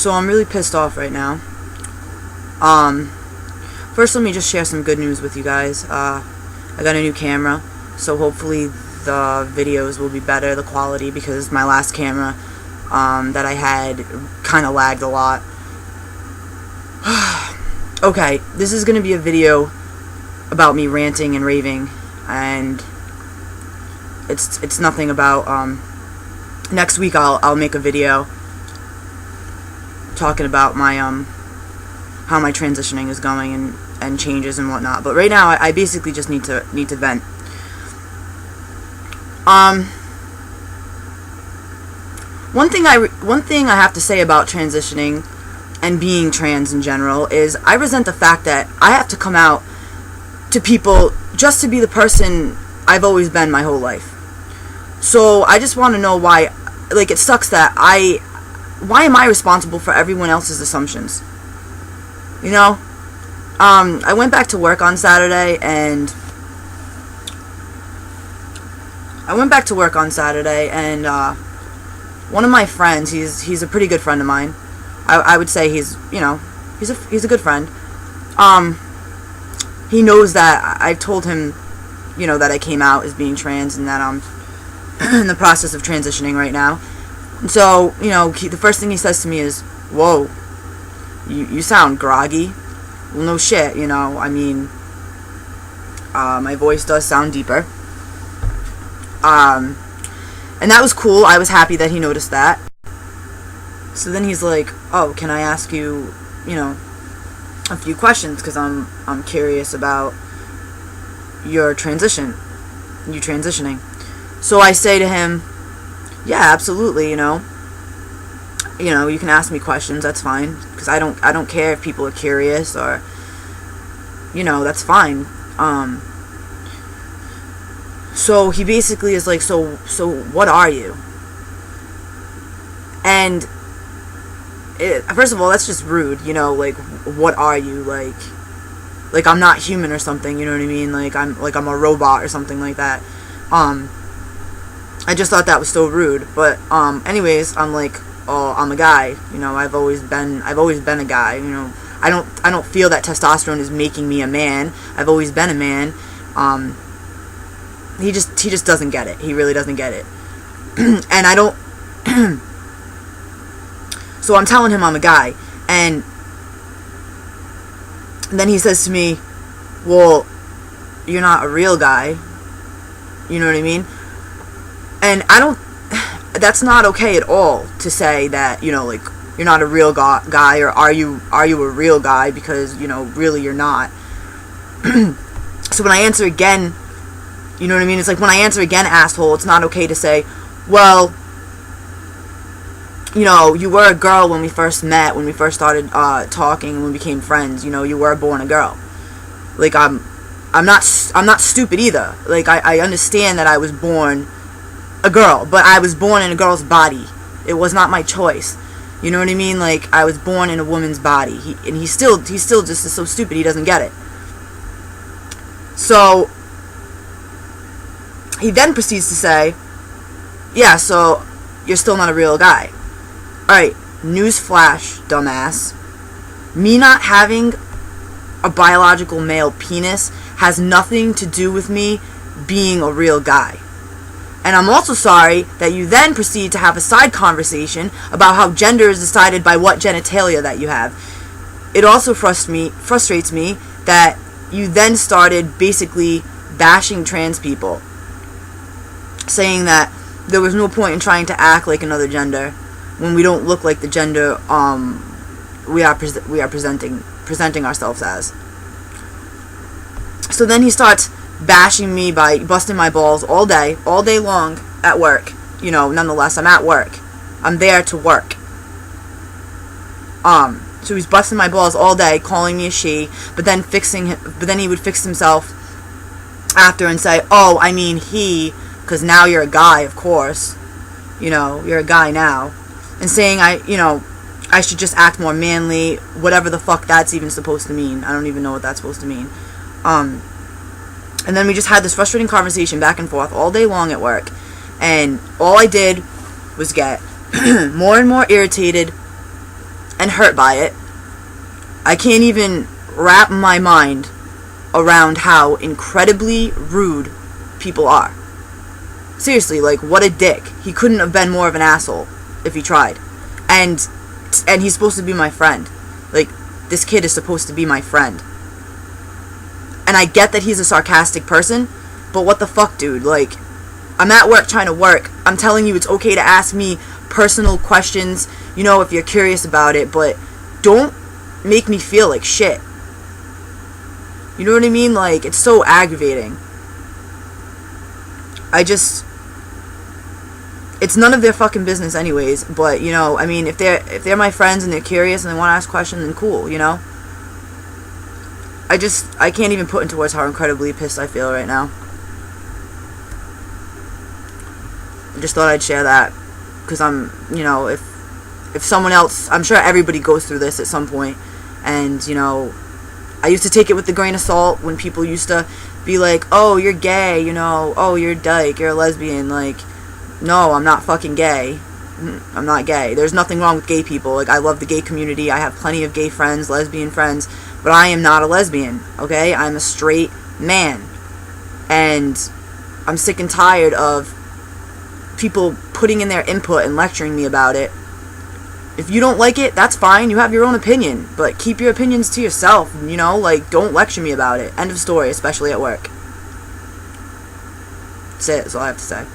So I'm really pissed off right now. First let me just share some good news with you guys. I got a new camera, so hopefully the videos will be better, the quality, because my last camera that I had kind of lagged a lot. Okay, this is going to be a video about me ranting and raving, and it's nothing about, next week I'll make a video talking about my, how my transitioning is going and changes and whatnot, but right now I basically just need to vent. One thing I have to say about transitioning and being trans in general is I resent the fact that I have to come out to people just to be the person I've always been my whole life. So I just want to know why, like, it sucks that why am I responsible for everyone else's assumptions? You know? I went back to work on Saturday, and one of my friends, he's a pretty good friend of mine. I would say he's a good friend. He knows that I've told him, that I came out as being trans and that I'm in the process of transitioning right now. And so, the first thing he says to me is, "Whoa, you sound groggy." Well, no shit, I mean, my voice does sound deeper. And that was cool. I was happy that he noticed that. So then he's like, "Oh, can I ask you, a few questions, because I'm curious about your transitioning." So I say to him, "Yeah, absolutely, you can ask me questions, that's fine, because I don't care if people are curious, or that's fine." So he basically is like, so what are you? And first of all, that's just rude, like, what are you? Like I'm not human or something, you know what I mean? Like I'm a robot or something like that. I just thought that was so rude. But anyways, I'm like, "Oh, I'm a guy. I've always been a guy. I don't feel that testosterone is making me a man. I've always been a man." He just doesn't get it. He really doesn't get it. And I don't. So I'm telling him I'm a guy, and then he says to me, "Well, you're not a real guy." You know what I mean? And that's not okay at all to say that, like, you're not a real guy, or are you a real guy, because, really you're not. So when I answer again, you know what I mean? It's like, when I answer again, asshole, it's not okay to say, "Well, you were a girl when we first met, when we first started talking, when we became friends. You were born a girl." Like, I'm not stupid either. Like, I understand that I was born a girl, but I was born in a girl's body. It was not my choice. You know what I mean? Like, I was born in a woman's body. He still just is so stupid he doesn't get it. So he then proceeds to say, "Yeah, so you're still not a real guy." Alright, newsflash, dumbass. Me not having a biological male penis has nothing to do with me being a real guy. And I'm also sorry that you then proceed to have a side conversation about how gender is decided by what genitalia that you have. It also frustrates me that you then started basically bashing trans people, saying that there was no point in trying to act like another gender when we don't look like the gender we are presenting ourselves as. So then he starts bashing me by busting my balls all day long at work. Nonetheless, I'm at work. I'm there to work. So he's busting my balls all day, calling me a she, but then he would fix himself after and say, "Oh, I mean he, because now you're a guy, of course. You're a guy now." And saying I should just act more manly, whatever the fuck that's even supposed to mean. I don't even know what that's supposed to mean. And then we just had this frustrating conversation back and forth all day long at work. And all I did was get more and more irritated and hurt by it. I can't even wrap my mind around how incredibly rude people are. Seriously, like, what a dick. He couldn't have been more of an asshole if he tried. And he's supposed to be my friend. Like, this kid is supposed to be my friend. And I get that he's a sarcastic person, but what the fuck, dude? Like, I'm at work trying to work. I'm telling you it's okay to ask me personal questions, you know, if you're curious about it, but don't make me feel like shit. You know what I mean? Like, it's so aggravating. It's none of their fucking business anyways, but, you know, I mean, if they're my friends and they're curious and they want to ask questions, then cool, you know? I can't even put into words how incredibly pissed I feel right now. I just thought I'd share that, because I'm, you know, if someone else, I'm sure everybody goes through this at some point, and, you know, I used to take it with a grain of salt when people used to be like, oh, you're gay, you know, oh, you're a dyke, you're a lesbian, like, no, I'm not fucking gay. I'm not gay. There's nothing wrong with gay people. Like, I love the gay community. I have plenty of gay friends, lesbian friends, but I am not a lesbian, okay? I'm a straight man. And I'm sick and tired of people putting in their input and lecturing me about it. If you don't like it, that's fine. You have your own opinion, but keep your opinions to yourself, you know? Like, don't lecture me about it. End of story, especially at work. That's it. That's all I have to say.